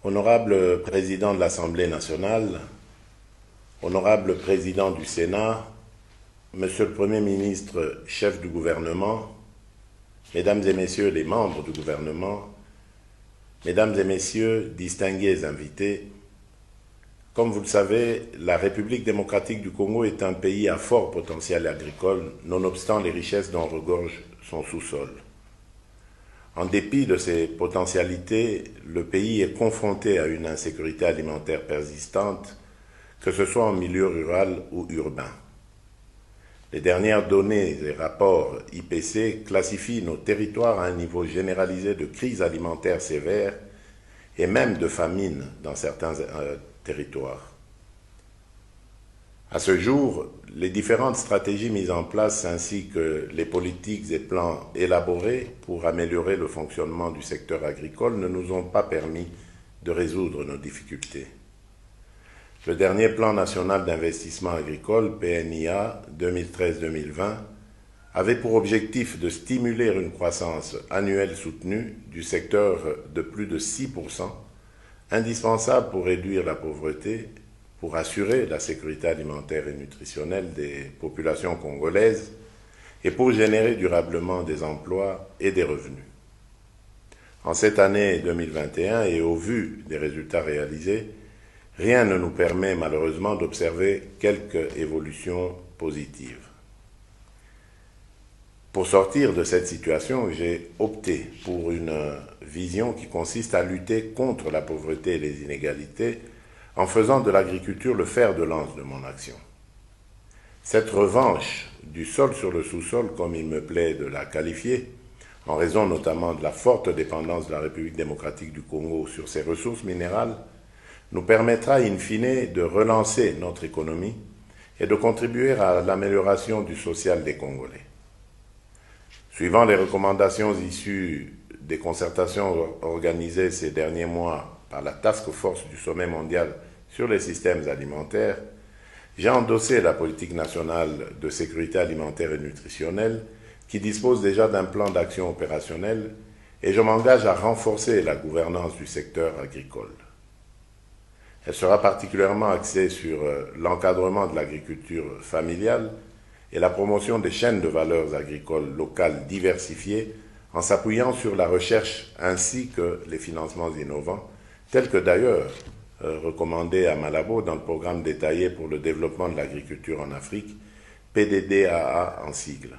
Honorable Président de l'Assemblée nationale, Honorable Président du Sénat, Monsieur le Premier ministre, chef du gouvernement, Mesdames et Messieurs les membres du gouvernement, Mesdames et Messieurs, distingués invités, comme vous le savez, la République démocratique du Congo est un pays à fort potentiel agricole, nonobstant les richesses dont regorge son sous-sol. En dépit de ces potentialités, le pays est confronté à une insécurité alimentaire persistante, que ce soit en milieu rural ou urbain. Les dernières données et rapports IPC classifient nos territoires à un niveau généralisé de crise alimentaire sévère et même de famine dans certains territoires. À ce jour, les différentes stratégies mises en place ainsi que les politiques et plans élaborés pour améliorer le fonctionnement du secteur agricole ne nous ont pas permis de résoudre nos difficultés. Le dernier plan national d'investissement agricole, PNIA 2013-2020, avait pour objectif de stimuler une croissance annuelle soutenue du secteur de plus de 6%, indispensable pour réduire la pauvreté, pour assurer la sécurité alimentaire et nutritionnelle des populations congolaises et pour générer durablement des emplois et des revenus. En cette année 2021 et au vu des résultats réalisés, rien ne nous permet malheureusement d'observer quelques évolutions positives. Pour sortir de cette situation, j'ai opté pour une vision qui consiste à lutter contre la pauvreté et les inégalités en faisant de l'agriculture le fer de lance de mon action. Cette revanche du sol sur le sous-sol, comme il me plaît de la qualifier, en raison notamment de la forte dépendance de la République démocratique du Congo sur ses ressources minérales, nous permettra in fine de relancer notre économie et de contribuer à l'amélioration du social des Congolais. Suivant les recommandations issues des concertations organisées ces derniers mois par la Task Force du Sommet mondial sur les systèmes alimentaires, j'ai endossé la politique nationale de sécurité alimentaire et nutritionnelle qui dispose déjà d'un plan d'action opérationnel et je m'engage à renforcer la gouvernance du secteur agricole. Elle sera particulièrement axée sur l'encadrement de l'agriculture familiale et la promotion des chaînes de valeurs agricoles locales diversifiées en s'appuyant sur la recherche ainsi que les financements innovants, tels que d'ailleurs recommandés à Malabo dans le programme détaillé pour le développement de l'agriculture en Afrique, PDDAA en sigle.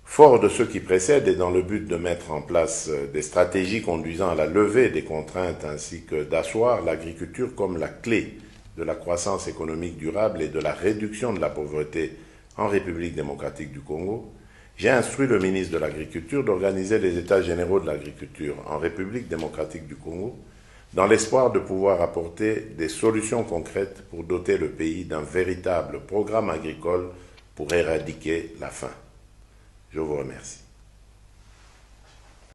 Fort de ce qui précède et dans le but de mettre en place des stratégies conduisant à la levée des contraintes ainsi que d'asseoir l'agriculture comme la clé de la croissance économique durable et de la réduction de la pauvreté en République démocratique du Congo, j'ai instruit le ministre de l'Agriculture d'organiser les États généraux de l'agriculture en République démocratique du Congo dans l'espoir de pouvoir apporter des solutions concrètes pour doter le pays d'un véritable programme agricole pour éradiquer la faim. Je vous remercie.